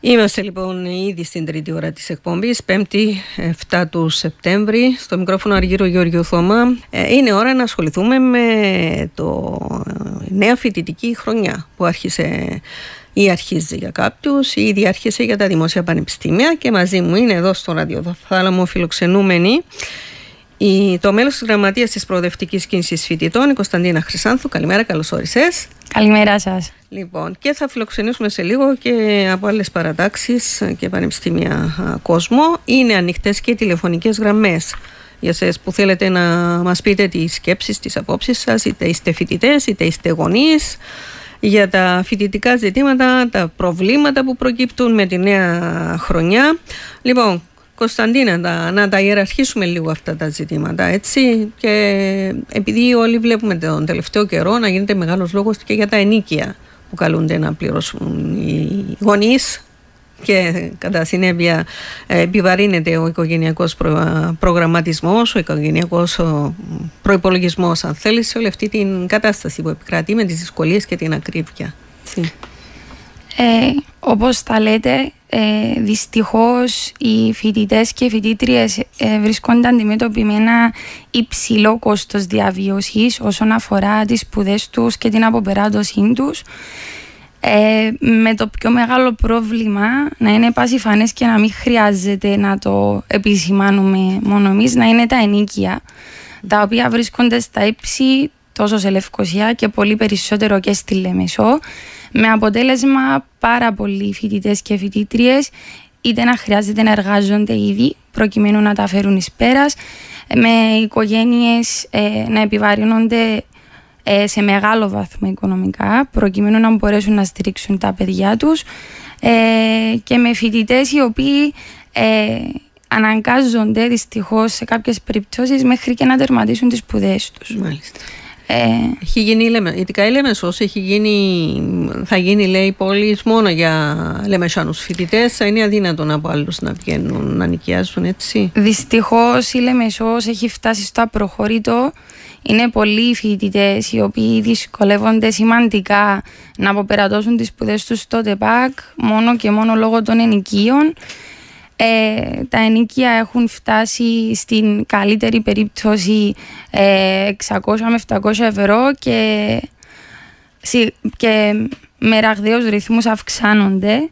Είμαστε λοιπόν ήδη στην τρίτη ώρα της εκπομπής, 5η 7 του Σεπτέμβρη, στο μικρόφωνο Αργύρου Γεωργίου Θωμά. Είναι ώρα να ασχοληθούμε με το νέα φοιτητική χρονιά που άρχισε ή αρχίζει για κάποιους ή ήδη άρχισε για τα δημόσια πανεπιστήμια, και μαζί μου είναι εδώ στο ραδιοθάλαμο φιλοξενούμενη το μέλος της Γραμματείας της Προοδευτικής Κίνησης Φοιτητών, η Κωνσταντίνα Χρυσάνθου. Καλημέρα, καλώς όρισες. Καλημέρα σας. Λοιπόν, και θα φιλοξενήσουμε σε λίγο και από άλλες παρατάξεις και πανεπιστήμια κόσμο. Είναι ανοιχτές και οι τηλεφωνικές γραμμές για εσάς που θέλετε να μας πείτε τις σκέψεις, τις απόψεις σας, είτε είστε φοιτητές είτε είστε γονείς, για τα φοιτητικά ζητήματα, τα προβλήματα που προκύπτουν με τη νέα χρονιά. Λοιπόν, Κωνσταντίνα, να τα ιεραρχήσουμε λίγο αυτά τα ζητήματα, έτσι, και επειδή όλοι βλέπουμε τον τελευταίο καιρό να γίνεται μεγάλος λόγος και για τα ενίκια που καλούνται να πληρώσουν οι γονείς και κατά συνέπεια επιβαρύνεται ο οικογενειακός προγραμματισμός, ο οικογενειακός προϋπολογισμός, αν θέλει, σε όλη αυτή την κατάσταση που επικρατεί με τις δυσκολίες και την ακρίβεια. Όπως τα λέτε, δυστυχώς οι φοιτητές και οι φοιτήτριες βρίσκονται αντιμέτωποι με ένα υψηλό κόστος διαβίωσης όσον αφορά τις σπουδές τους και την αποπεράτωσή τους, με το πιο μεγάλο πρόβλημα να είναι πασιφανές και να μην χρειάζεται να το επισημάνουμε μόνο εμείς, να είναι τα ενίκια, τα οποία βρίσκονται στα ύψη τόσο σε Λευκωσία και πολύ περισσότερο και στη Λεμεσό, με αποτέλεσμα πάρα πολλοί φοιτητές και φοιτήτριες είτε να χρειάζεται να εργάζονται ήδη προκειμένου να τα φέρουν εις πέρας, με οικογένειες να επιβαρύνονται σε μεγάλο βαθμό οικονομικά προκειμένου να μπορέσουν να στηρίξουν τα παιδιά τους, και με φοιτητές οι οποίοι αναγκάζονται δυστυχώς σε κάποιες περιπτώσεις μέχρι και να τερματίσουν τις σπουδές τους. Μάλιστα. Έχει γίνει, ειδικά η Λέμεσος θα γίνει, λέει, πόλης μόνο για Λεμεσάνους φοιτητές. Θα είναι αδύνατον από άλλους να βγαίνουν να νοικιάσουν, έτσι. Δυστυχώς η Λεμεσός έχει φτάσει στο απροχωρήτο. Είναι πολλοί οι φοιτητές οι οποίοι δυσκολεύονται σημαντικά να αποπερατώσουν τις σπουδές τους στο ΤΕΠΑΚ μόνο και μόνο λόγω των ενοικίων. Τα ενοίκια έχουν φτάσει στην καλύτερη περίπτωση 600 με 700 ευρώ και με ραγδαίους ρυθμούς αυξάνονται.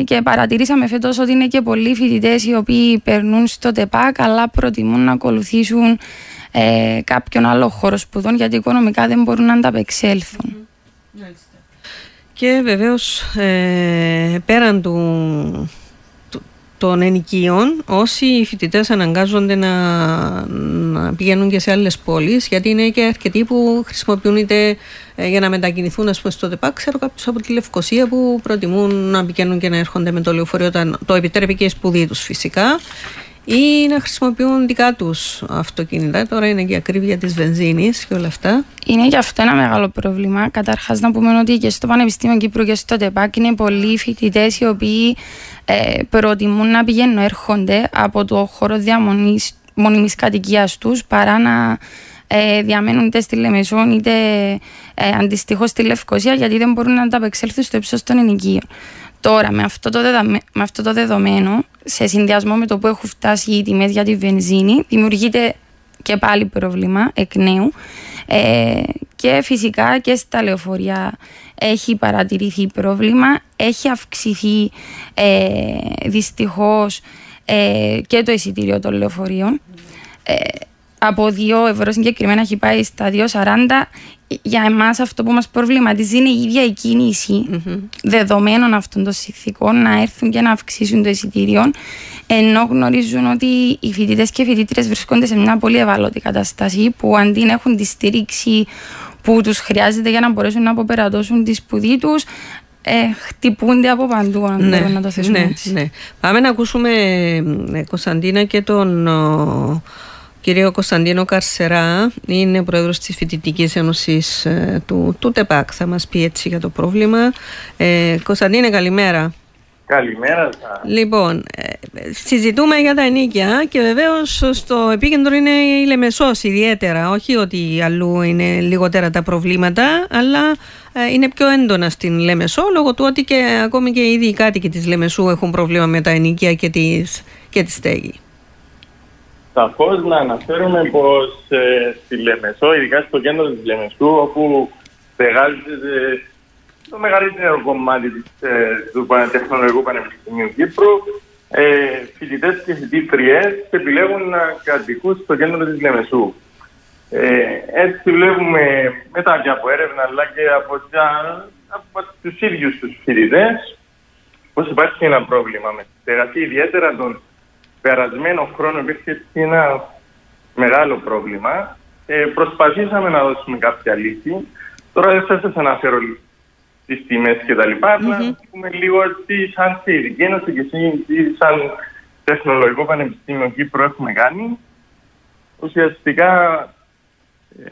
Και παρατηρήσαμε φέτος ότι είναι και πολλοί φοιτητές οι οποίοι περνούν στο ΤΕΠΑΚ αλλά προτιμούν να ακολουθήσουν κάποιον άλλο χώρο σπουδών γιατί οικονομικά δεν μπορούν να ανταπεξέλθουν. Και βεβαίως πέραν των ενοικίων, όσοι οι φοιτητές αναγκάζονται να πηγαίνουν και σε άλλες πόλεις, γιατί είναι και αρκετοί που χρησιμοποιούν είτε για να μετακινηθούν, ας πούμε, στο ΤΕΠΑΚ. Ξέρω κάποιους από τη Λευκωσία που προτιμούν να πηγαίνουν και να έρχονται με το λεωφορείο, το επιτρέπει και η σπουδή τους φυσικά, ή να χρησιμοποιούν δικά τους αυτοκίνητα. Τώρα είναι και η ακρίβεια της βενζίνης και όλα αυτά. Είναι και αυτό ένα μεγάλο πρόβλημα. Καταρχάς, να πούμε ότι και στο Πανεπιστήμιο Κύπρου και στο ΤΕΠΑΚ είναι πολλοί φοιτητές οι οποίοι προτιμούν να πηγαίνουν, έρχονται από το χώρο διαμονής μονιμής κατοικίας τους παρά να διαμένουν είτε στη Λεμεσόν είτε αντιστοιχώς στη Λευκωσία, γιατί δεν μπορούν να ανταπεξέλθουν στο ύψος των ενοικίων. Τώρα, με αυτό το δεδομένο, σε συνδυασμό με το που έχουν φτάσει οι τιμές για τη βενζίνη, δημιουργείται και πάλι πρόβλημα εκ νέου, και φυσικά και στα λεωφορεία έχει παρατηρηθεί πρόβλημα, έχει αυξηθεί δυστυχώς και το εισιτήριο των λεωφορείων. Από 2 ευρώ συγκεκριμένα έχει πάει στα 2,40. Για εμάς αυτό που μας προβληματίζει είναι η ίδια η κίνηση δεδομένων αυτών των συνθηκών να έρθουν και να αυξήσουν το εισιτήριο, ενώ γνωρίζουν ότι οι φοιτητές και οι φοιτήτρες βρίσκονται σε μια πολύ ευάλωτη κατάσταση που αντί να έχουν τη στήριξη που τους χρειάζεται για να μπορέσουν να αποπερατώσουν τη σπουδή τους, χτυπούνται από παντού, αν μπορούμε να το θέσουμε έτσι. Ναι. Πάμε να ακούσουμε, Κωνσταντίνα, και τον κύριο Κωνσταντίνο Καρσερά. Είναι πρόεδρος της Φοιτητικής Ένωσης του ΤΕΠΑΚ. Θα μας πει έτσι για το πρόβλημα. Κωνσταντίνε, καλημέρα. Καλημέρα σας. Λοιπόν, συζητούμε για τα ενοίκια και βεβαίως στο επίκεντρο είναι η Λεμεσός ιδιαίτερα. Όχι ότι αλλού είναι λιγότερα τα προβλήματα, αλλά είναι πιο έντονα στην Λεμεσό λόγω του ότι και ακόμη και ήδη οι κάτοικοι της Λεμεσού έχουν πρόβλημα με τα ενοίκια και τη στέγη. Σαφώς να αναφέρουμε πως στη Λεμεσό, ειδικά στο κέντρο της Λεμεσού, όπου στεγάζεται το μεγαλύτερο κομμάτι του Τεχνολογικού Πανεπιστημίου Κύπρου, φοιτητές και φοιτήτριες επιλέγουν να κατοικούν στο κέντρο της Λεμεσού. Έτσι βλέπουμε μετά και από έρευνα αλλά και από τους ίδιους τους φοιτητές πως υπάρχει ένα πρόβλημα με τη στέγαση. Ιδιαίτερα τον περασμένο χρόνο υπήρχε ένα μεγάλο πρόβλημα. Προσπαθήσαμε να δώσουμε κάποια λύση. Τώρα δεν θα σας αναφέρω τις τιμές και τα λοιπά, απλά να πούμε λίγο τι σαν Ειδική Ένωση και σαν Τεχνολογικό Πανεπιστήμιο Κύπρου έχουμε κάνει. Ουσιαστικά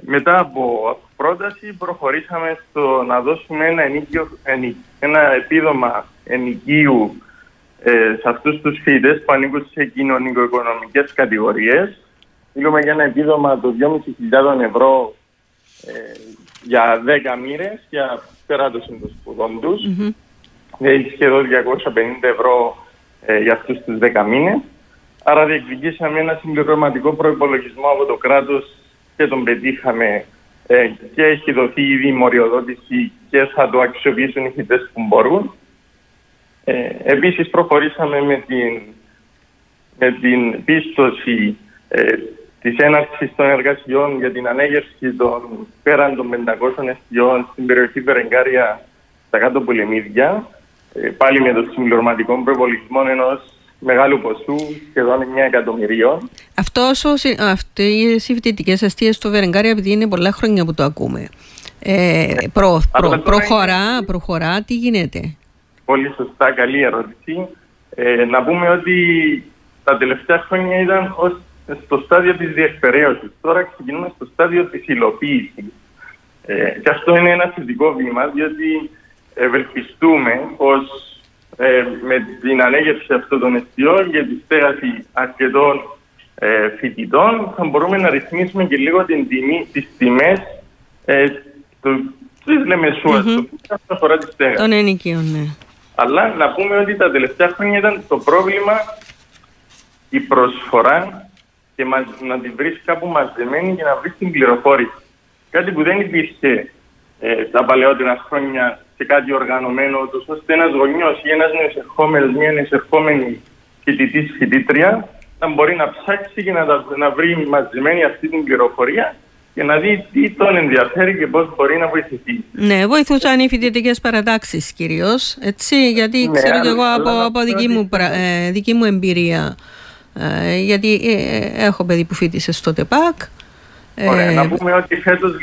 μετά από πρόταση προχωρήσαμε στο να δώσουμε ένα επίδομα ενοικίου σε αυτούς τους φοιτητές που ανήκουν σε κοινωνικο-οικονομικές κατηγορίες. Μιλούμε για ένα επίδομα το 2.500 ευρώ για 10 μοίρες για περάτωση των σπουδών τους. Σχεδόν 250 ευρώ για αυτούς τους 10 μήνες. Άρα διεκδικήσαμε ένα συμπληρωματικό προϋπολογισμό από το κράτος και τον πετύχαμε και έχει δοθεί ήδη η μοριοδότηση και θα το αξιοποιήσουν οι φοιτητές που μπορούν. Επίσης προχωρήσαμε με την πίστοση της έναρξης των εργασιών για την ανέγερση των πέραν των 500 εστιών στην περιοχή Βερενγκάρια στα κάτω πολεμίδια, πάλι με το συμπληρωματικό προϋπολογισμό ενός μεγάλου ποσού, σχεδόν 9 εκατομμυρίων. Αυτές οι φοιτητικές εστίες στο Βερενγκάρια, επειδή είναι πολλά χρόνια που το ακούμε, προχωρά, τι γίνεται? Πολύ σωστά, καλή ερώτηση. Να πούμε ότι τα τελευταία χρόνια ήταν στο στάδιο της διεκπαιρέωσης. Τώρα ξεκινούμε στο στάδιο της υλοποίησης. Και αυτό είναι ένα θετικό βήμα, διότι ευελπιστούμε πως με την ανέγερση αυτών των εστιών και τη στέγαση αρκετών φοιτητών θα μπορούμε να ρυθμίσουμε και λίγο τις τιμές της Λεμεσού, αυτό αφορά τη στέγαση. Των ενοικίων, ναι. Αλλά να πούμε ότι τα τελευταία χρόνια ήταν το πρόβλημα η προσφορά και να την βρεις κάπου μαζεμένη και να βρεις την πληροφόρηση. Κάτι που δεν υπήρχε τα παλαιότερα χρόνια σε κάτι οργανωμένο, ώστε ένας γονιός ή ένας νεοεισερχόμενος, μια νεοεισερχόμενη φοιτητής φοιτήτρια να μπορεί να ψάξει και να βρει μαζεμένη αυτή την πληροφορία και να δει τι τον ενδιαφέρει και πώς μπορεί να βοηθηθεί. Ναι, βοηθούσαν οι φοιτητικές παρατάξεις κυρίως, έτσι, γιατί ξέρω και εγώ από δική μου εμπειρία, γιατί έχω παιδί που φοιτήσε στο ΤΕΠΑΚ. Ωραία, να πούμε ότι φέτος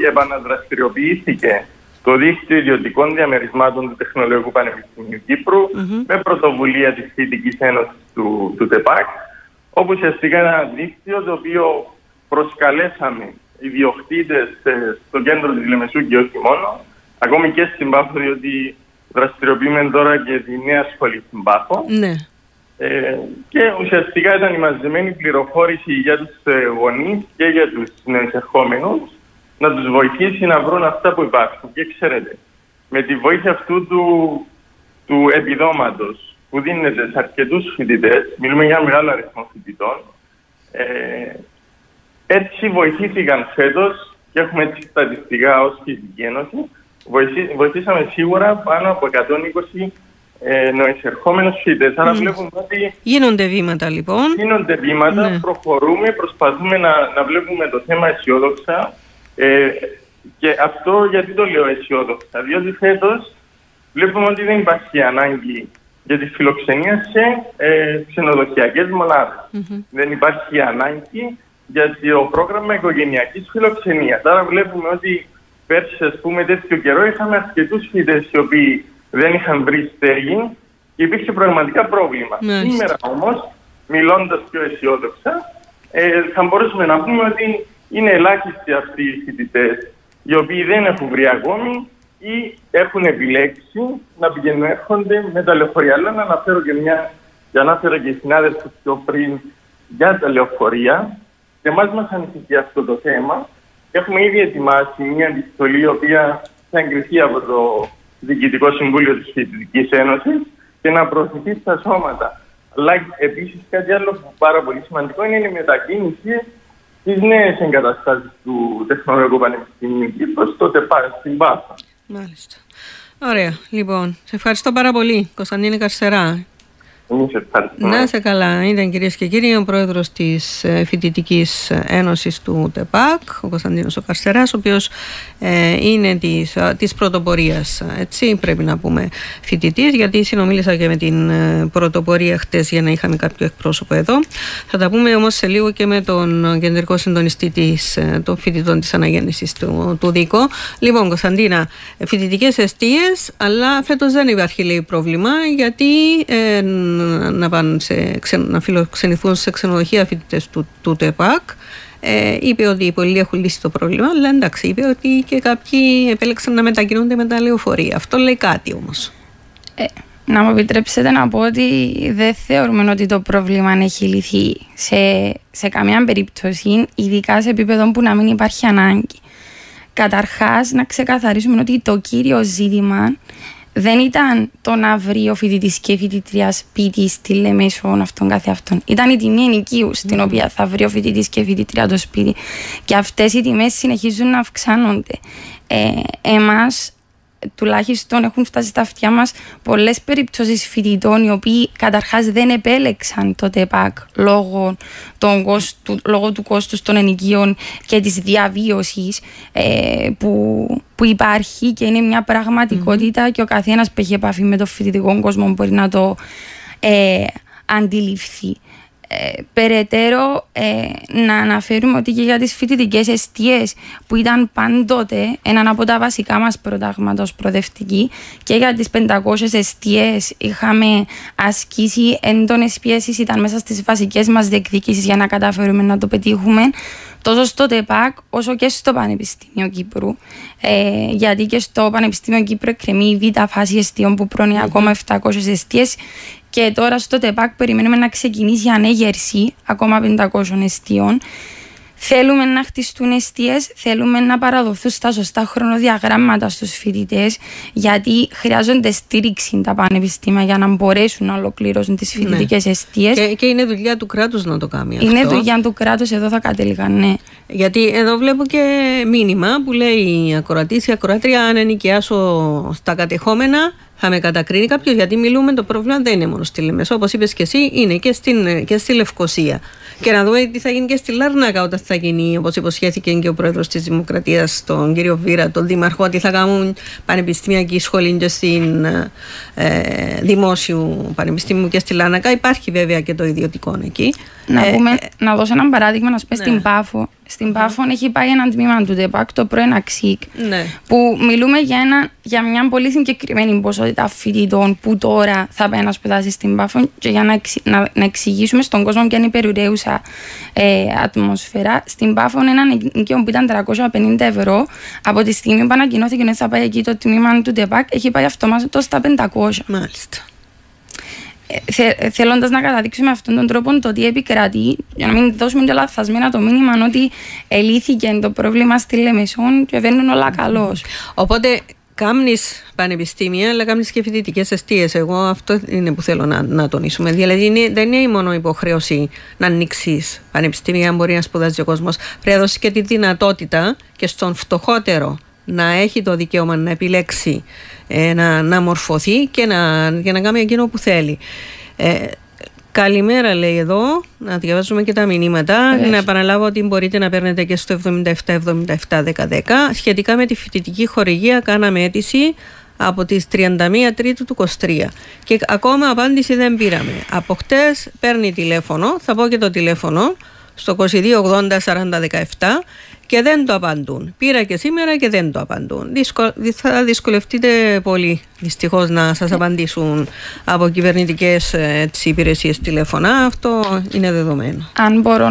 επαναδραστηριοποιήθηκε το δίκτυο ιδιωτικών διαμερισμάτων του Τεχνολογικού Πανεπιστημίου Κύπρου με πρωτοβουλία της Φοιτητικής Ένωσης του ΤΕΠΑΚ, όπου ουσιαστικά ένα δίκτυο το οποίο προσκαλέσαμε ιδιοκτήτες στο κέντρο της Λεμεσού και όχι μόνο, ακόμη και στην Πάφο, διότι δραστηριοποιούμε τώρα και τη νέα σχολή στην Πάφο. Ναι. Και ουσιαστικά ήταν η μαζεμένη πληροφόρηση για τους γονείς και για τους νεοεισερχόμενους να τους βοηθήσει να βρουν αυτά που υπάρχουν. Και ξέρετε, με τη βοήθεια αυτού του επιδόματος που δίνεται σε αρκετούς φοιτητές, μιλούμε για μεγάλο αριθμό φοιτητών, έτσι βοηθήθηκαν φέτος και έχουμε έτσι στατιστικά ως Φοιτητική Ένωση, βοηθήσαμε σίγουρα πάνω από 120 νεοεισερχόμενους φοιτητές. Άρα βλέπουμε ότι γίνονται βήματα λοιπόν. Γίνονται βήματα, ναι. Προχωρούμε, προσπαθούμε να βλέπουμε το θέμα αισιόδοξα. Και αυτό γιατί το λέω αισιόδοξα? Διότι φέτος βλέπουμε ότι δεν υπάρχει ανάγκη για τη φιλοξενία σε ξενοδοχειακές μονάδες. Δεν υπάρχει ανάγκη για το πρόγραμμα οικογενειακής φιλοξενίας. Άρα βλέπουμε ότι πέρσι, ας πούμε, τέτοιο καιρό είχαμε αρκετούς φοιτητές οι οποίοι δεν είχαν βρει στέγη και υπήρχε πραγματικά πρόβλημα. Σήμερα όμως, μιλώντας πιο αισιόδοξα, θα μπορούσαμε να πούμε ότι είναι ελάχιστοι αυτοί οι φοιτητές οι οποίοι δεν έχουν βρει ακόμη ή έχουν επιλέξει να πηγαίνουν έρχονται με τα λεωφορεία. Αλλά να αναφέρω και ανάφερα και οι συνάδελφοι πιο πριν για τα λεωφορεία. Και εμάς μας ανησυχεί αυτό το θέμα. Έχουμε ήδη ετοιμάσει μια επιστολή η οποία θα εγκριθεί από το Διοικητικό Συμβούλιο της Φοιτητικής Ένωσης και να προωθηθεί στα σώματα. Αλλά επίσης κάτι άλλο που πάρα πολύ σημαντικό είναι η μετακίνηση στις νέες εγκαταστάσεις του Τεχνολογικού Πανεπιστημίου Κύπρου, στο ΤΕΠΑΚ, στην Πάφο. Μάλιστα. Ωραία. Λοιπόν, σε ευχαριστώ πάρα πολύ, Κωνσταντίνη Καρσερά. Να είσαι καλά. Ήταν, κυρίες και κύριοι, ο πρόεδρος της Φοιτητικής Ένωσης του ΤΕΠΑΚ, ο Κωνσταντίνος ο Καρσεράς, ο οποίος είναι της πρωτοπορίας, έτσι πρέπει να πούμε, φοιτητής, γιατί συνομίλησα και με την πρωτοπορία χτες για να είχαμε κάποιο εκπρόσωπο εδώ. Θα τα πούμε όμως σε λίγο και με τον κεντρικό συντονιστή των φοιτητών της αναγέννησης του ΔΙΚΟ. Λοιπόν, Κωνσταντίνα, φοιτητικές εστίες, αλλά φέτος δεν υπάρχει, λέει, πρόβλημα, γιατί να φιλοξενηθούν σε ξενοδοχεία φοιτητές του ΤΕΠΑΚ. Είπε ότι οι πολλοί έχουν λύσει το πρόβλημα, αλλά εντάξει, είπε ότι και κάποιοι επέλεξαν να μετακινούνται με τα λεωφορεία. Αυτό λέει κάτι όμως. Να μου επιτρέψετε να πω ότι δεν θεωρούμε ότι το πρόβλημα έχει λυθεί σε καμία περίπτωση, ειδικά σε επίπεδο που να μην υπάρχει ανάγκη. Καταρχάς, να ξεκαθαρίσουμε ότι το κύριο ζήτημα δεν ήταν το να βρει ο φοιτητής και η φοιτητρία σπίτι στη Λεμεσόν αυτόν καθεαυτόν. Ήταν η τιμή ενοικίου στην οποία θα βρει ο φοιτητής και η φοιτητρία το σπίτι. Και αυτές οι τιμές συνεχίζουν να αυξάνονται. Εμάς, τουλάχιστον, έχουν φτάσει στα αυτιά μας πολλές περιπτώσεις φοιτητών οι οποίοι καταρχάς δεν επέλεξαν το ΤΕΠΑΚ λόγω του κόστους των ενοικίων και της διαβίωσης που υπάρχει και είναι μια πραγματικότητα και ο καθένας που έχει επαφή με το φοιτητικό κόσμο μπορεί να το αντιληφθεί. Περαιτέρω, να αναφέρουμε ότι και για τις φοιτητικές εστίες που ήταν πάντοτε έναν από τα βασικά μας προτάγματα ως προοδευτική, και για τις 500 εστίες είχαμε ασκήσει έντονες πιέσεις, ήταν μέσα στις βασικές μας διεκδικήσεις για να καταφέρουμε να το πετύχουμε, τόσο στο ΤΕΠΑΚ όσο και στο Πανεπιστήμιο Κύπρου, γιατί και στο Πανεπιστήμιο Κύπρου εκκρεμεί η β' φάση εστιών που πρόνοει ακόμα 700 εστίες. Και τώρα στο ΤΕΠΑΚ περιμένουμε να ξεκινήσει η ανέγερση ακόμα 500 εστίων. Θέλουμε να χτιστούν εστίες, θέλουμε να παραδοθούν στα σωστά χρονοδιαγράμματα στους φοιτητές, γιατί χρειάζονται στήριξη τα πανεπιστήμια για να μπορέσουν να ολοκληρώσουν τις φοιτητικές εστίες. Και είναι δουλειά του κράτους να το κάνει αυτό. Είναι δουλειά του κράτους, εδώ θα κατέληγα, ναι. Γιατί εδώ βλέπω και μήνυμα που λέει η ακροατής, η ακροάτρια, αν ενοικιάσω στα κατεχόμενα, θα με κατακρίνει κάποιος, γιατί μιλούμε, το πρόβλημα δεν είναι μόνο στη Λεμεσό, όπως είπες και εσύ, είναι και στη Λευκοσία. Και να δούμε τι θα γίνει και στη Λάρνακα όταν θα γίνει, όπως υποσχέθηκε και ο πρόεδρος της Δημοκρατίας, τον κύριο Βίρα, τον Δήμαρχο, ότι θα κάνουν πανεπιστημιακή σχολή και στην Δημόσιου Πανεπιστήμιου και στη Λάρνακα. Υπάρχει βέβαια και το ιδιωτικό εκεί. Να δώσω ένα παράδειγμα, να σου πει στην Πάφο. Στην Πάφο έχει πάει ένα τμήμα του ΤΕΠΑΚ, το πρώην ΑΞΙΚ, που μιλούμε για μια πολύ συγκεκριμένη ποσότητα φοιτητών που τώρα θα πάει να σπουδάσει στην Πάφο, και για να εξηγήσουμε στον κόσμο ποια είναι η περιουραίουσα ατμόσφαιρα. Στην Πάφο ένα νοικείο που ήταν 350 ευρώ, από τη στιγμή που ανακοινώθηκε ότι θα πάει εκεί το τμήμα του ΤΕΠΑΚ, έχει πάει αυτομάτως στα 500. Μάλιστα. Θέλοντας να καταδείξουμε αυτόν τον τρόπο το τι επικρατεί, για να μην δώσουμε και λαθασμένα το μήνυμα ότι ελύθηκε το πρόβλημα στη Λεμεσόν και βαίνουν όλα καλώς. Οπότε κάμνεις πανεπιστήμια, αλλά κάμνεις και φοιτητικές εστίες. Εγώ αυτό είναι που θέλω να τονίσουμε. Δηλαδή δεν είναι μόνο υποχρέωση να ανοίξεις πανεπιστήμια, αν μπορεί να σπουδάζει ο κόσμος. Πρέπει να δώσεις και τη δυνατότητα και στον φτωχότερο να έχει το δικαίωμα να επιλέξει, να μορφωθεί και να κάνει εκείνο που θέλει. Καλημέρα, λέει εδώ, να διαβάζουμε και τα μηνύματα. Να επαναλάβω ότι μπορείτε να παίρνετε και στο 77-77-1010. Σχετικά με τη φοιτητική χορηγία κάναμε αίτηση από τις 31 Τρίτου του 23 και ακόμα απάντηση δεν πήραμε. Από χτες παίρνει τηλέφωνο, θα πω και το τηλέφωνο, στο 2280-4017, και δεν το απαντούν. Πήρα και σήμερα και δεν το απαντούν. Θα δυσκολευτείτε πολύ, δυστυχώς, να σας απαντήσουν από κυβερνητικές υπηρεσίες τηλεφωνά. Αυτό είναι δεδομένο. Αν μπορώ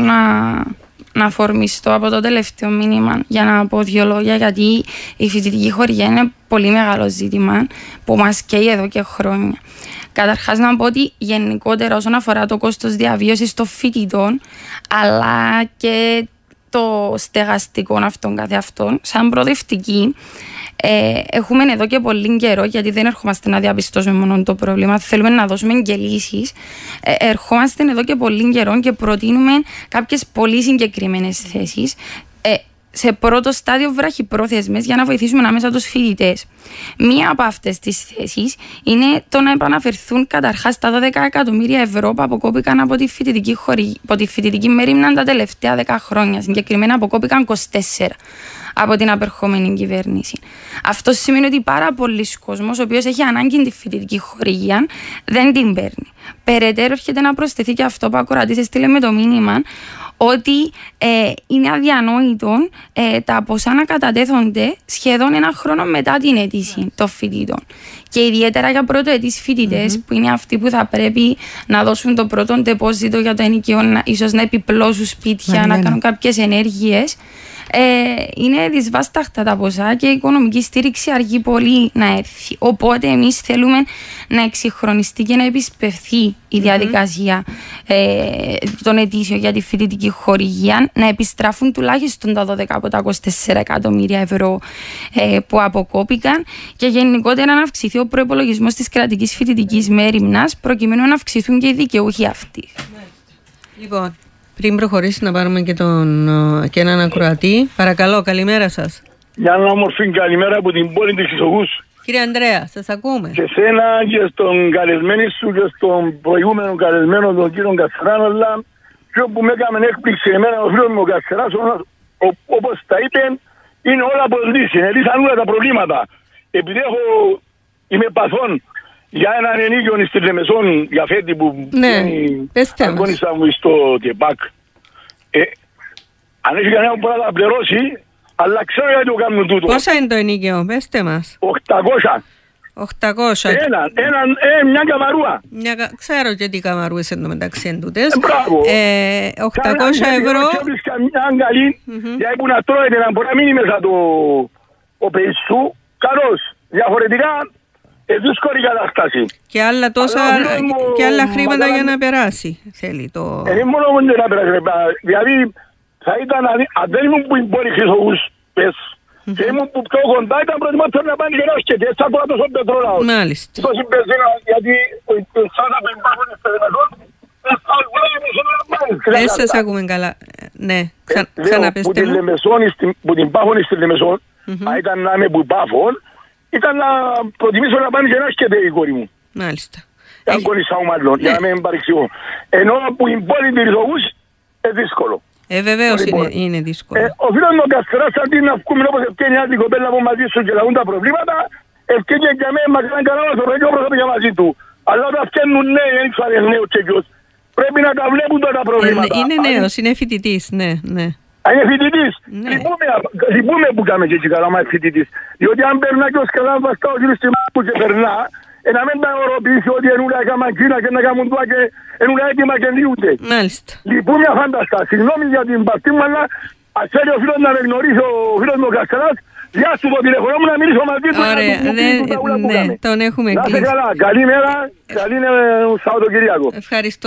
να φορμιστώ από το τελευταίο μήνυμα για να πω 2 λόγια, γιατί η φοιτητική χορηγία είναι πολύ μεγάλο ζήτημα που μας καίει εδώ και χρόνια. Καταρχάς να πω ότι γενικότερα όσον αφορά το κόστος διαβίωσης των φοιτητών, αλλά και το στεγαστικό αυτών καθεαυτών, σαν προοδευτική, έχουμε εδώ και πολύ καιρό, γιατί δεν ερχόμαστε να διαπιστώσουμε μόνο το πρόβλημα, θέλουμε να δώσουμε και λύσεις. Ερχόμαστε εδώ και πολύ καιρό και προτείνουμε κάποιες πολύ συγκεκριμένες θέσεις σε πρώτο στάδιο βραχυπρόθεσμες για να βοηθήσουμε άμεσα τους φοιτητές. Μία από αυτές τις θέσεις είναι το να επαναφερθούν καταρχάς τα 12 εκατομμύρια ευρώ που αποκόπηκαν από τη φοιτητική μέριμνα τα τελευταία 10 χρόνια. Συγκεκριμένα αποκόπηκαν 24 από την απερχόμενη κυβέρνηση. Αυτό σημαίνει ότι πάρα πολλοί κόσμος, ο οποίος έχει ανάγκη τη φοιτητική χορηγία, δεν την παίρνει. Περαιτέρω έρχεται να προσθεθεί και αυτό που ακροατής έστειλε με το μήνυμα, ότι είναι αδιανόητο τα ποσά να κατατέθονται σχεδόν 1 χρόνο μετά την αίτηση των φοιτητών. Και ιδιαίτερα για πρωτοετής φοιτητές, που είναι αυτοί που θα πρέπει να δώσουν το πρώτο ντεπόζιτο για το ενοικιό, ίσως να επιπλώσουν σπίτια, να κάνουν κάποιες ενέργειες. Είναι δυσβάσταχτα τα ποσά και η οικονομική στήριξη αργεί πολύ να έρθει. Οπότε εμείς θέλουμε να εξυγχρονιστεί και να επισπευθεί η διαδικασία των αιτήσεων για τη φοιτητική χορηγία, να επιστραφούν τουλάχιστον τα 12 από τα 24 εκατομμύρια ευρώ που αποκόπηκαν και γενικότερα να αυξηθεί ο προϋπολογισμός της κρατικής φοιτητικής μέριμνας, προκειμένου να αυξηθούν και οι δικαιούχοι αυτοί. Λοιπόν, πριν προχωρήσει να πάρουμε και έναν ακροατή. Παρακαλώ, καλημέρα σας. Μια όμορφη καλημέρα από την πόλη της Χρυσοχούς. Κύριε Ανδρέα, σας ακούμε. Και σένα και στον καλεσμένο σου και στον προηγούμενο καλεσμένο, τον κύριο Κασσεράνο, αλλά ποιο που με έκαμε έκπληξη εμένα ο φίλος μου ο Κασσεράς, όπως τα είπε, είναι όλα από λύση. Λύσαν όλα τα προβλήματα. Επειδή είμαι παθών για έναν ενίκιο στη Λεμεσόν για φέτη που αγώνισα μου στο ΤΕΠΑΚ. Αν έχει κανένα που να τα πληρώσει, αλλά ξέρω γιατί το κάνουν τούτο. Πόσα είναι το ενίκιο, πέστε μας. 800. 800. Μια καμαρούα. Ξέρω και τι καμαρούες εντωμεταξύ εντούτες. Μπράβο. 800 ευρώ. Μια καλή, γιατί που να τρώεται να μπορεί να μείνει μέσα ο παιδί σου. Καλώς. Διαφορετικά, δύσκολη κατάσταση. Και άλλα τόσα, και άλλα χρήματα για να περάσει. Θέλει το... Είναι μόνο για να περάσει. Δηλαδή, θα ήταν, αν δεν ήμουν που μπορεί Χρυσοχούς, πες, και ήμουν που πιο κοντά, ήταν προτιμότερο να πάνε και να έρχεται. Έτσι ακόμα τόσο πετρόλαο. Μάλιστα. Τόση μπεζίνα, γιατί σαν να μην υπάρχουν στο δυνατόν, δεν σας ακούμε καλά. Ναι, ξαναπέστε μου. Που την Πάφων στη Λεμεσόν, αν ήταν να είμαι που Πάφων, ήταν να προτιμήσω να πάνε και να έρχεται η κόρη μου. Μάλιστα. Αν κολλήσαω μάλλον, για να μην παρεξηγώ. Ενώ που η πόλη της Χρυσοχούς είναι δύσκολο. Βεβαίως είναι δύσκολο. Ο φίλος μου ο Καστεράς, αντί να βγούμε όπως ευκένει άλλη κοπέλα από μαζί σου και λαούν τα προβλήματα, ευκένει για μένα μακράν καλά μας το ρεγιό πρόσωπο για μαζί του. Αλλά όταν βγαίνουν νέοι, δεν ξέρω αν νέος τσεκιός, πρέπει να τα βλέπουν τώρα τα προβλήματα. Είναι νέος, είναι φοιτητής, ναι. Αν είναι φοιτητής, λυπούμε που κάνουμε και εκεί καλά, μα είναι φοιτητής. Διότι αν περνά και ο σκαλάς βαστά ο κύριος που και περνά, να μην τα οροποιήσει ότι ενούλα έκαμα κίνα και να κάνουν τούα και ενούλα έτοιμα και λιούνται. Μάλιστα. Λυπούμε αφάνταστα. Συγγνώμη για την παστή μου, αλλά ας θέλει ο φίλος να με γνωρίσει ο φίλος μου ο Καστεράς. Γεια σου το τηλεφωνό μου να μιλήσω μαζί του. Ωραία, ναι, τον έχουμε κλείσει. Να είστε καλά, καλή μέρα, καλή Σαββατοκυριακό.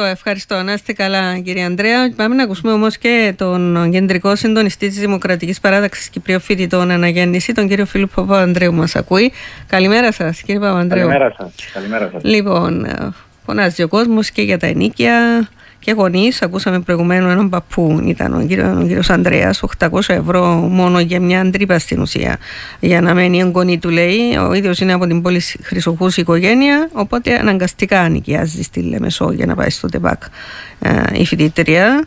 Ευχαριστώ. Να είστε καλά, κύριε Ανδρέα. Πάμε να ακούσουμε όμως και τον κεντρικό συντονιστή της Δημοκρατικής Παράταξης Κυπρίου Φοιτητών Αναγέννηση, τον κύριο Φίλιππο Παπανδρέου, μας ακούει. Καλημέρα σας, κύριε Παπανδρέου. Καλημέρα σας. Λοιπόν, φωνάζει ο κόσμος και για τα ενοίκια και γονείς. Ακούσαμε προηγουμένως έναν παππού, ήταν ο κύριος Ανδρέας, 800 ευρώ μόνο για μια τρύπα στην ουσία. Για να μένει εγγονή του, λέει. Ο ίδιος είναι από την πόλη Χρυσοχούς οικογένεια, οπότε αναγκαστικά νοικιάζει στη Λεμεσό για να πάει στο ΤΕΠΑΚ η φοιτήτρια.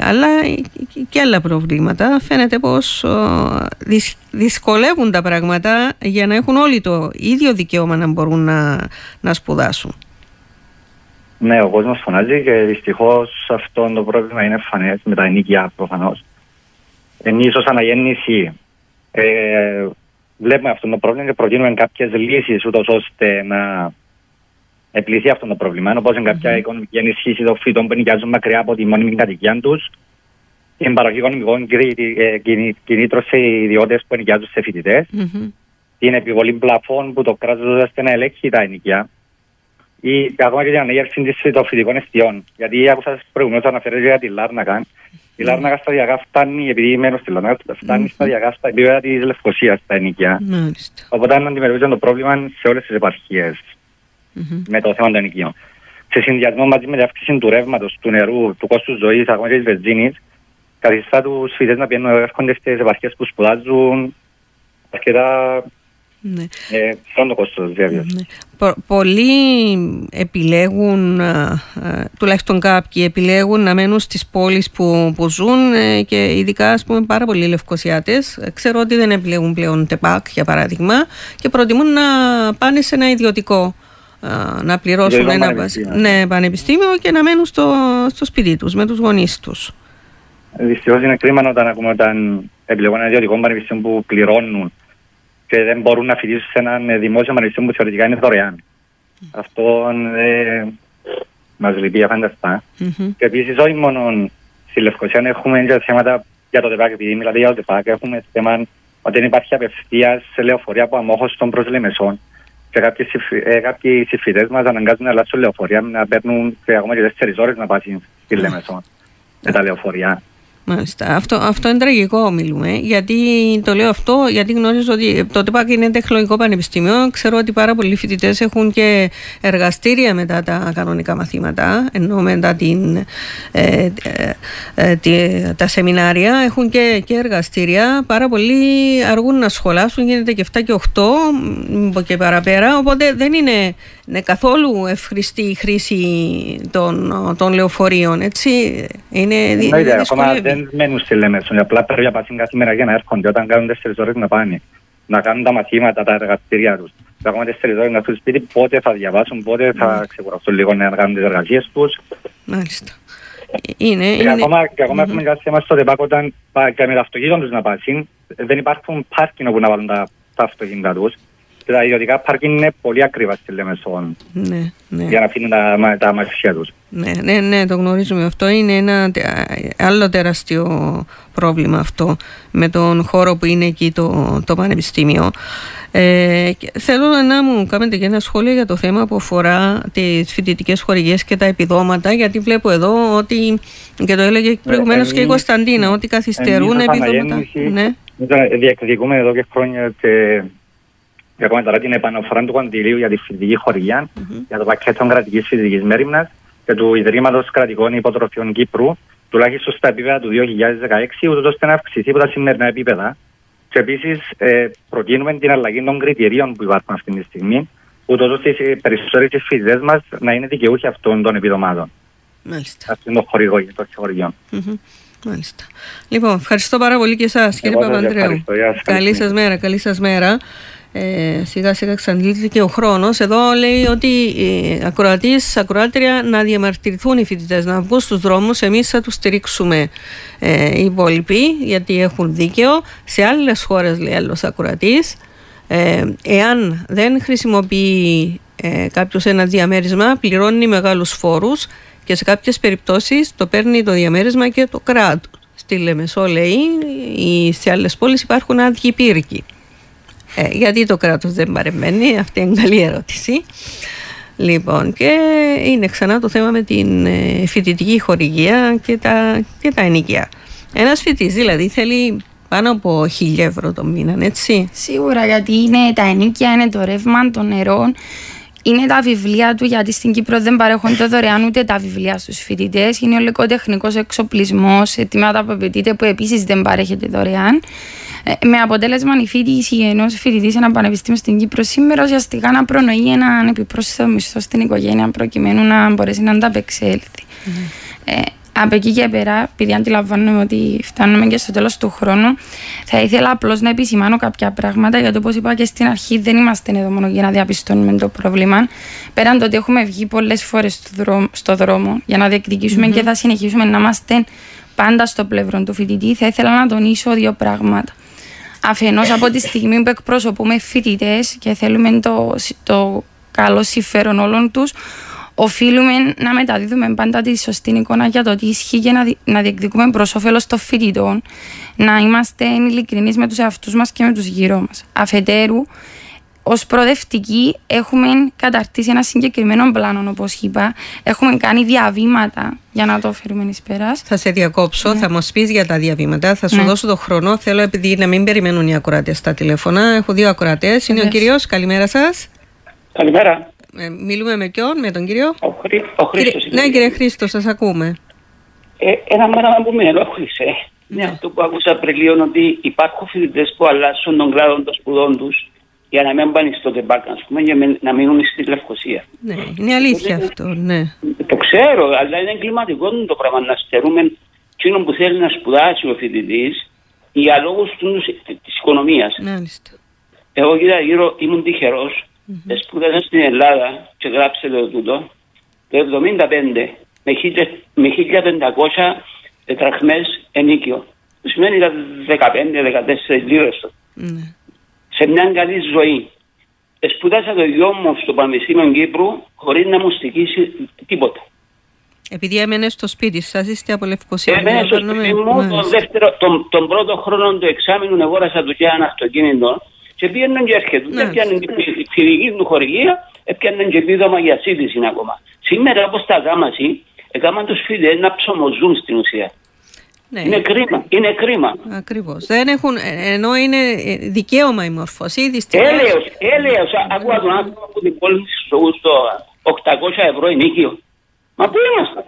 Αλλά και άλλα προβλήματα. Φαίνεται πως δυσκολεύουν τα πράγματα για να έχουν όλοι το ίδιο δικαίωμα να μπορούν να σπουδάσουν. Ναι, ο κόσμος φωνάζει και δυστυχώς αυτό το πρόβλημα είναι φανές με τα ενοίκια προφανώς. Ίσως αναγέννηση βλέπουμε αυτό το πρόβλημα και προτείνουμε κάποιες λύσεις ούτως ώστε να επιλυθεί αυτό το πρόβλημα. Όπως είναι κάποια οικονομική ενίσχυση των φοιτών που νοικιάζουν μακριά από τη μόνιμη κατοικία τους, την παροχή οικονομικών κινήτρων σε ιδιώτες που νοικιάζουν σε φοιτητές, την επιβολή πλαφών που το κράτος ώστε να ελέγχει τα ενοικιά, ή ακόμα και την ανέγερση των φοιτικών εστιών. Γιατί άκουσα προηγουμένως αναφέρεται για τη Λάρνακα. Η Λάρνακα σταδιακά φτάνει, επειδή μένω στη Λάρνακα, φτάνει σταδιακά στα επίπεδα της Λευκωσίας τα ενοικιά. Οπότε αν αντιμετωπίζουν το πρόβλημα σε όλες τις επαρχίες με το θέμα των ενοικίων. Σε συνδυασμό μαζί με την αύξηση του ρεύματος, του νερού, του κόστους ζωής, ακόμα και της βενζίνης, καθιστά τους φοιτητές να πηγαίνουν έρχονται στις επαρχίες που σπουδάζουν αρκετά το κόστος διαβίωσης. Πολλοί επιλέγουν, τουλάχιστον κάποιοι επιλέγουν να μένουν στις πόλεις που ζουν και ειδικά ας πούμε πάρα πολλοί Λευκωσιάτες. Ξέρω ότι δεν επιλέγουν πλέον ΤΕΠΑΚ για παράδειγμα και προτιμούν να πάνε σε ένα ιδιωτικό, να πληρώσουν ένα πανεπιστήμιο και να μένουν στο σπίτι τους με τους γονείς τους. Δυστυχώς είναι κρίμα όταν ακούμε όταν επιλέγουν ένα ιδιωτικό πανεπιστήμιο που πληρώνουν και δεν μπορούν να φοιτήσουν σε έναν δημόσιο πανεπιστήμιο που θεωρητικά είναι δωρεάν. Αυτό μας λυπεί αφάνταστα. Και επίσης όχι μόνο στη Λευκωσία έχουμε και θέματα για το ΤΕΠΑΚ, επειδή μιλάτε για το ΤΕΠΑΚ, έχουμε θέμα ότι δεν υπάρχει απευθείας σε λεωφορεία από Αμμόχωστον προς Λεμεσόν. Και κάποιοι συμφοιτητές μας αναγκάζουν να αλλάξουν λεωφορεία, να παίρνουν και ακόμα και 4 ώρες να πάσουν στη Λεμεσόν με τα λεωφορεία. Μάλιστα. Αυτό είναι τραγικό, μιλούμε. Γιατί το λέω αυτό, γιατί γνωρίζω ότι το ΤΕΠΑΚ είναι τεχνολογικό πανεπιστήμιο. Ξέρω ότι πάρα πολλοί φοιτητές έχουν και εργαστήρια μετά τα κανονικά μαθήματα, ενώ μετά τα σεμινάρια έχουν και εργαστήρια. Πάρα πολλοί αργούν να σχολάσουν, γίνεται και 7 και 8 και παραπέρα. Οπότε δεν είναι καθόλου ευχρηστή η χρήση των λεωφορείων. Έτσι. Είναι δύσκολη. Δεν μένουν στη Λεμεσόν, απλά πρέπει να πάσουν κάθε μέρα για να έρχονται όταν κάνουν 4 ώρες να πάνε. Να κάνουν τα μαθήματα, τα εργαστήρια τους. Να κάνουν 4 ώρες να έρθουν σπίτι, πότε θα διαβάσουν, πότε θα ξεκουραστούν λίγο να κάνουν τις εργασίες τους. Μάλιστα. Και ακόμα έχουμε κάτι θέμα στο ΤΕΠΑΚ όταν και με τα αυτοκίνητα τους να πάσουν, δεν υπάρχουν πάρκινγκ όπου να βάλουν τα αυτοκίνητα τους. Και τα ιδιωτικά πάρκινγκ είναι πολύ ακριβά στη Λεμεσόν για να αφήνουν τα μαθησιά τους. Ναι, το γνωρίζουμε. Αυτό είναι ένα άλλο τεράστιο πρόβλημα με τον χώρο που είναι εκεί το πανεπιστήμιο. Θέλω να μου κάνετε και ένα σχόλιο για το θέμα που αφορά τις φοιτητικές χορηγίες και τα επιδόματα, γιατί βλέπω εδώ ότι, και το έλεγε προηγουμένως και η Κωνσταντίνα, ότι καθυστερούν επιδόματα. Διεκδικούμε εδώ και χρόνια και ακόμα τώρα την επαναφορά του κονδυλίου για τη φοιτητική χορηγία, για το πακέτο κρατικής φοιτητικής μέριμνας και του Ιδρύματος Κρατικών Υποτροφιών Κύπρου, τουλάχιστον στα επίπεδα του 2016, ούτως ώστε να αυξηθεί από τα σημερινά επίπεδα. Και επίσης προτείνουμε την αλλαγή των κριτηρίων που υπάρχουν αυτή τη στιγμή, ούτως ώστε οι περισσότεροι φοιτητές μας να είναι δικαιούχοι αυτών των επιδομάτων. Μάλιστα. Αυτών των χορηγιών. Μάλιστα. Λοιπόν, ευχαριστώ πάρα πολύ και εσάς, κύριε Παπανδρέου. Καλή σας μέρα. Σιγά σιγά εξαντλείται και ο χρόνος. Εδώ λέει ότι ακροάτρια να διαμαρτυρηθούν οι φοιτητές, να βγουν στους δρόμους. Εμείς θα τους στηρίξουμε οι υπόλοιποι, γιατί έχουν δίκαιο. Σε άλλες χώρες, λέει άλλος ακροατής, εάν δεν χρησιμοποιεί κάποιος ένα διαμέρισμα, πληρώνει μεγάλους φόρους και σε κάποιες περιπτώσεις το παίρνει το διαμέρισμα και το κράτος. Στη Λεμεσό, λέει, ή σε άλλες πόλεις υπάρχουν άδειοι πύρκοι. Γιατί το κράτος δεν παρεμβαίνει, αυτή είναι καλή ερώτηση. Λοιπόν, και είναι ξανά το θέμα με την φοιτητική χορηγία και τα ενοικία. Ένας φοιτητής δηλαδή θέλει πάνω από 1.000 ευρώ το μήνα, έτσι. Σίγουρα, γιατί είναι τα ενοικία, είναι το ρεύμα, το νερό, είναι τα βιβλία του, γιατί στην Κύπρο δεν παρέχονται δωρεάν ούτε τα βιβλία στους φοιτητές. Είναι ο υλικοτεχνικός εξοπλισμός, αιτήματα που απαιτείται, που επίσης δεν παρέχεται δωρεάν. Με αποτέλεσμα η φοιτήση ενός φοιτητή σε ένα πανεπιστήμιο στην Κύπρο σήμερα ουσιαστικά να προνοεί έναν επιπρόσθετο μισθό στην οικογένεια προκειμένου να μπορέσει να ανταπεξέλθει. Από εκεί και πέρα, επειδή αντιλαμβάνομαι ότι φτάνουμε και στο τέλος του χρόνου, θα ήθελα απλώς να επισημάνω κάποια πράγματα, γιατί όπως είπα και στην αρχή, δεν είμαστε εδώ μόνο για να διαπιστώνουμε το πρόβλημα. Πέραν το ότι έχουμε βγει πολλές φορές στο δρόμο για να διεκδικήσουμε και θα συνεχίσουμε να είμαστε πάντα στο πλευρό του φοιτητή, θα ήθελα να τονίσω 2 πράγματα. Αφενός, από τη στιγμή που εκπροσωπούμε φοιτητές και θέλουμε καλό συμφέρον όλων τους, οφείλουμε να μεταδίδουμε πάντα τη σωστή εικόνα για το τι ισχύει και να διεκδικούμε προς όφελος των φοιτητών, να είμαστε ειλικρινείς με τους εαυτούς μας και με τους γύρω μας. Αφετέρου, ως προοδευτικοί έχουμε καταρτήσει ένα συγκεκριμένο πλάνο, όπως είπα. Έχουμε κάνει διαβήματα για να το φέρουμε εις πέρας. Θα σε διακόψω, θα μας πεις για τα διαβήματα. Θα σου δώσω το χρόνο. Θέλω, επειδή να μην περιμένουν οι ακροατές στα τηλέφωνα. Έχω 2 ακροατές. Είναι ο κύριος. Καλημέρα σας. Καλημέρα. Μιλούμε με ποιον, με τον κύριο? Ο Χρήστος. Ναι, κύριε Χρήστο, σας ακούμε. Ένα πράγμα που με ενόχλησε. Ναι, αυτό που άκουσα πριν λίγο, ότι υπάρχουν φοιτητές που αλλάσουν τον κλάδο των σπουδών τους για να μην πάνε στο ΤΕΠΑΚ, ας πούμε, για να μείνουν στη Λευκοσία. Ναι, είναι αλήθεια αυτό, ναι. Το ξέρω, αλλά είναι εγκληματικό το πράγμα να στερούμε εκείνον που θέλει να σπουδάσει ο φοιτητής για λόγους της οικονομίας. Μάλιστα. Εγώ γύρω ήμουν τυχερός, σπούδασα στην Ελλάδα και γράψε το τούτο το 1975 με 1.500 δραχμές ενίκιο. Που σημαίνει 15-14 λίρες. Σε μια καλή ζωή. Σπούδασα το γιο μου στο Πανεπιστήμιο Κύπρου χωρίς να μου στοιχήσει τίποτα. Επειδή έμενε στο σπίτι σας, είστε από Λευκοσία. Έμενε στο σπίτι μου τον πρώτο χρόνο του εξάμηνου, αγόρασα του και ένα αυτοκίνητο και πήγαιναν και έρχεται. Έπιαναν τη φοιτητική του χορηγία, έπιαναν και επίδομα για σύντηση ακόμα. Σήμερα, όπως τα γάμαση, έκαναν τους φοιτητές να ψωμοζούν στην ουσία. Ναι. Είναι κρίμα. Ακριβώς. Δεν έχουν, ενώ είναι δικαίωμα η μόρφωση. Έλεος. Ακούω τον άνθρωπο που την πόλη στο 800 ευρώ ενίκιο. Μα πού είμαστε?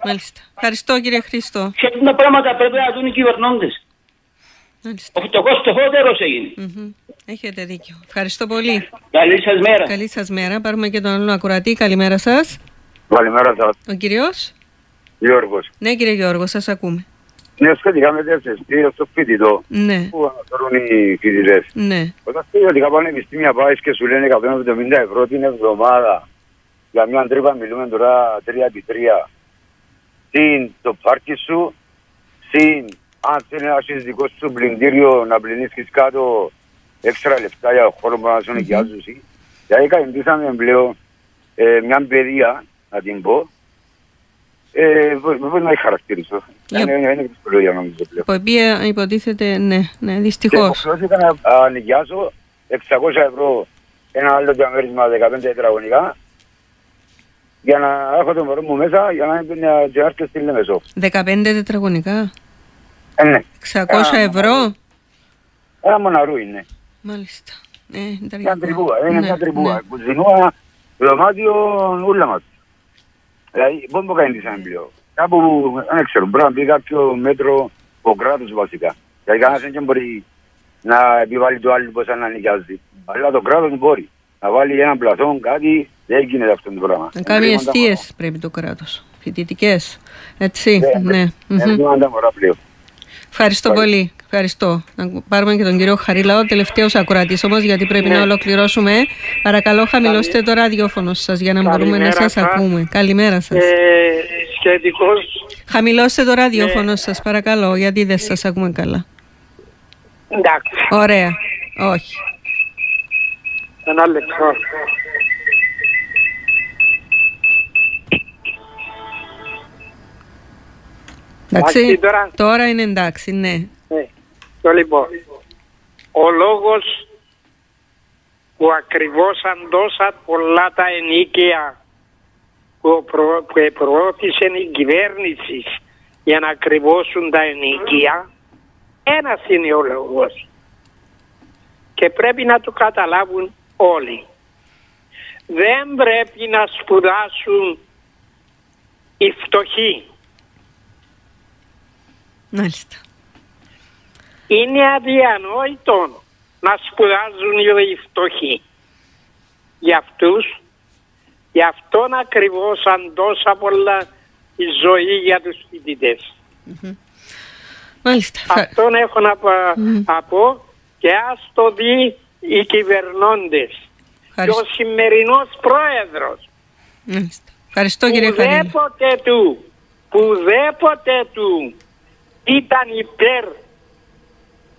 Μάλιστα. Ευχαριστώ, κύριε Χρήστο. Και τα πράγματα πρέπει να δουν οι κυβερνώντες. Ο φτωχός φτωχότερος έγινε. Έχετε δίκιο. Ευχαριστώ πολύ. Καλή σας μέρα. Καλή σας μέρα. Πάρουμε και τον άλλο ακροατή. Καλημέρα σας. Καλημέρα σας. Ο κύριος? Γιώργος. Ναι, κύριε Γιώργο, σας ακούμε. Ναι, σχετικά με τις αιστείες στο φοιτητό που αναφέρουν οι φοιτητές. Ναι. Όταν φοιτητικά πανεπιστήμια πάεις και σου λένε 170 ευρώ την εβδομάδα, για μια τρύπα μιλούμε τώρα 3x3, συν το πάρκι σου, συν αν θέλει να έχεις δικό σου πλυντήριο να πλυνίσκεις κάτω έξτρα λεφτά για χώρο που να σου νοικιάζουν. Δηλαδή καλλιντήσαμε πλέον μια παιδεία, να την πω, μπορεί να έχει χαρακτήριστο. Είναι δύσκολο για να μην το πλέον. Από οποία υποτίθεται, ναι, δυστυχώς. Και υποχρεώθηκα να νοικιάσω 600 ευρώ ένα άλλο διαμέρισμα 15 τετραγωνικά για να έχω το μωρό μου μέσα για να μην πει να έρθει στη Λεμεσό. 15 τετραγωνικά. Ναι. 600 ευρώ. Ένα μοναρού είναι. Μάλιστα. Μια τριπούα. Είναι μια τριπούα. Κουζινούα, δωμάτιο, ούλα μας. Δηλαδή, πώς μου κάνει τη σάμπλιο. Κάπου, δεν ξέρω, πρέπει να πει κάποιο μέτρο ο κράτος βασικά. Δηλαδή, κανένας δεν μπορεί να επιβάλλει το άλλο πώς να νοικιάζει. Αλλά το κράτος μπορεί. Να βάλει έναν πλαθόν, κάτι, δεν γίνεται αυτό το πράγμα. Να κάνει εστίες πρέπει το κράτος. Φοιτητικές. Έτσι, ναι. Ευχαριστώ πολύ. Ευχαριστώ. Να πάρουμε και τον κύριο Χαρίλα, ο τελευταίος ακροατής όμως, γιατί πρέπει να ολοκληρώσουμε. Παρακαλώ, χαμηλώστε το ραδιόφωνο σας για να μπορούμε να σας ακούμε. Καλημέρα σας. Σχετικώς. Χαμηλώστε το ραδιόφωνο σας, παρακαλώ, γιατί δεν σας ακούμε καλά. Εντάξει. Ωραία. Όχι. Ένα λεπτό. Εντάξει, τώρα είναι εντάξει, ναι. Το λοιπόν, ο λόγος που ακριβώς αντώσαν πολλά τα ενίκαια που προώθησε η κυβέρνηση για να κρυβώσουν τα ενίκαια, ένας είναι ο λόγος. Και πρέπει να το καταλάβουν όλοι. Δεν πρέπει να σπουδάσουν οι φτωχοί. Μάλιστα. Είναι αδιανόητο να σπουδάζουν οι φτωχοί. Γι' αυτόν ακριβώς αντώσα πολλά η ζωή για τους φοιτητές. Μάλιστα. Αυτόν έχω να πω και ας το δει οι κυβερνώντες. Και ο σημερινός πρόεδρος. Μάλιστα. Ευχαριστώ κύριε Χαρίλα. Πουδέποτε του ήταν υπέρ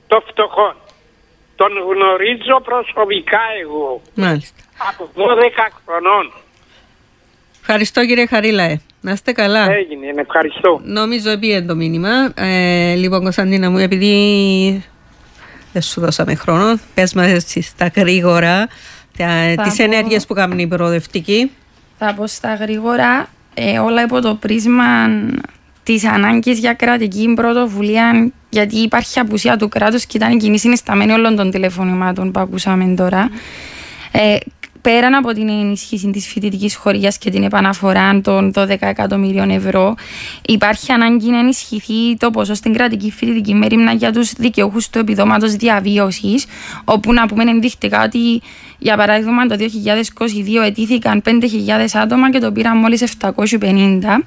των φτωχών. Τον γνωρίζω προσωπικά εγώ. Μάλιστα. από 12 χρονών. Ευχαριστώ κύριε Χαρίλαε. Να είστε καλά. Έγινε, ευχαριστώ. Νομίζω πήγε το μήνυμα. Λοιπόν, Κωνσταντίνα μου, επειδή δεν σου δώσαμε χρόνο, πες μας έτσι στα γρήγορα τις ενέργειες που κάνουν οι προοδευτικοί. Θα πω στα γρήγορα, όλα υπό το πρίσμα της ανάγκης για κρατική πρωτοβουλία, γιατί υπάρχει απουσία του κράτους και ήταν η κοινή συνισταμένη όλων των τηλεφωνημάτων που ακούσαμε τώρα. Πέραν από την ενίσχυση της φοιτητικής χορηγίας και την επαναφορά των 12 εκατομμυρίων ευρώ, υπάρχει ανάγκη να ενισχυθεί το ποσό στην κρατική φοιτητική μέριμνα για τους δικαιούχους του επιδόματος διαβίωσης, όπου να πούμε ενδεικτικά ότι, για παράδειγμα, το 2022 αιτήθηκαν 5.000 άτομα και το πήραν μόλις 750.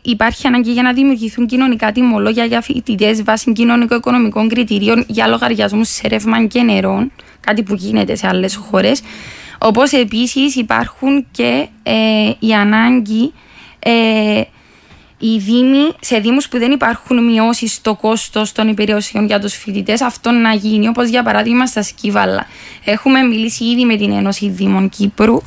Υπάρχει ανάγκη για να δημιουργηθούν κοινωνικά τιμολόγια για φοιτητές βάσει κοινωνικο-οικονομικών κριτηρίων για λογαριασμούς σε ρεύμα και νερό, κάτι που γίνεται σε άλλες χώρες. Όπως επίσης υπάρχουν και η ανάγκη οι δήμοι, σε δήμους που δεν υπάρχουν μειώσεις στο κόστος των υπηρεσιών για τους φοιτητές, αυτό να γίνει, όπως για παράδειγμα στα Σκύβαλα. Έχουμε μιλήσει ήδη με την Ένωση Δήμων Κύπρου,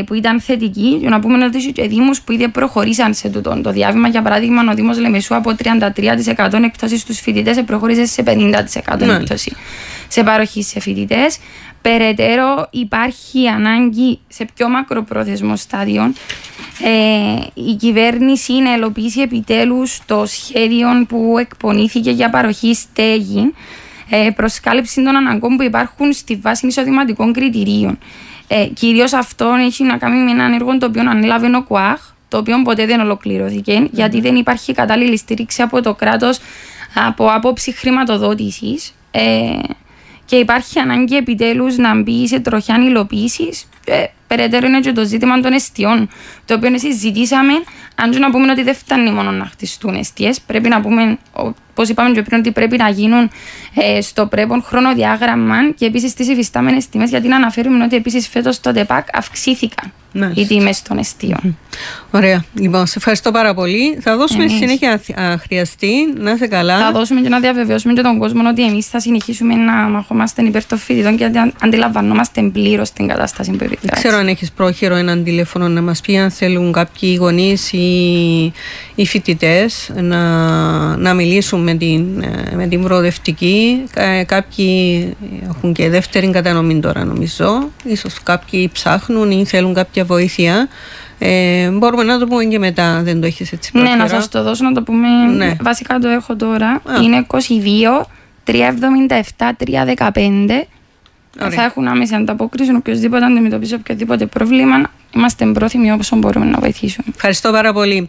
που ήταν θετική, για να πούμε ότι και δήμους που ήδη προχωρήσαν σε το διάβημα. Για παράδειγμα, ο Δήμος Λεμεσού από 33% έκπτωση στους φοιτητές προχώρησε σε 50% έκπτωση σε παροχή σε φοιτητές. Περαιτέρω υπάρχει ανάγκη σε πιο μακροπρόθεσμο στάδιο η κυβέρνηση να ελοποιήσει επιτέλους το σχέδιο που εκπονήθηκε για παροχή στέγη προς κάλυψη των αναγκών που υπάρχουν στη βάση εισοδηματικών κριτηρίων. Κυρίως αυτό έχει να κάνει με έναν έργο το οποίο ανέλαβε ο ΚΟΑΧ, το οποίο ποτέ δεν ολοκληρώθηκε, γιατί δεν υπάρχει κατάλληλη στήριξη από το κράτος από άποψη χρηματοδότησης. Και υπάρχει ανάγκη επιτέλους να μπει σε τροχιά υλοποίησης. Περαιτέρω είναι και το ζήτημα των εστιών, το οποίο συζητήσαμε. Αν και να πούμε ότι δεν φτάνει μόνο να χτιστούν εστίες, πρέπει να πούμε, όπως είπαμε και πριν, ότι πρέπει να γίνουν στο πρέπον χρονοδιάγραμμα και επίσης στις υφιστάμενες τιμές, γιατί να αναφέρουμε ότι επίσης φέτος στο ΤΕΠΑΚ αυξήθηκαν οι τιμές των εστίων. Ωραία. Λοιπόν, σε ευχαριστώ πάρα πολύ. Θα δώσουμε συνέχεια χρειαστεί. Να είσαι καλά. Θα δώσουμε και να διαβεβαιώσουμε και τον κόσμο ότι εμείς θα συνεχίσουμε να μαχόμαστε υπέρ των φοιτητών και αντιλαμβανόμαστε πλήρως την κατάσταση που επικράτησε. Δεν ξέρω αν έχεις πρόχειρο έναν τηλέφωνο να μας πει αν θέλουν κάποιοι γονείς ή οι φοιτητές να μιλήσουν με την προοδευτική. Κάποιοι έχουν και δεύτερη κατανομή τώρα, νομίζω. Ίσως κάποιοι ψάχνουν ή θέλουν κάποια βοήθεια. Μπορούμε να το πούμε και μετά, δεν το έχεις έτσι πρόχειρα. Ναι, να σας το δώσω να το πούμε. Ναι. Βασικά το έχω τώρα. Είναι 22 377 315. Θα έχουν άμεση ανταπόκριση. Οποιοδήποτε αντιμετωπίζει οποιοδήποτε πρόβλημα, είμαστε πρόθυμοι όσο μπορούμε να βοηθήσουμε. Ευχαριστώ πάρα πολύ.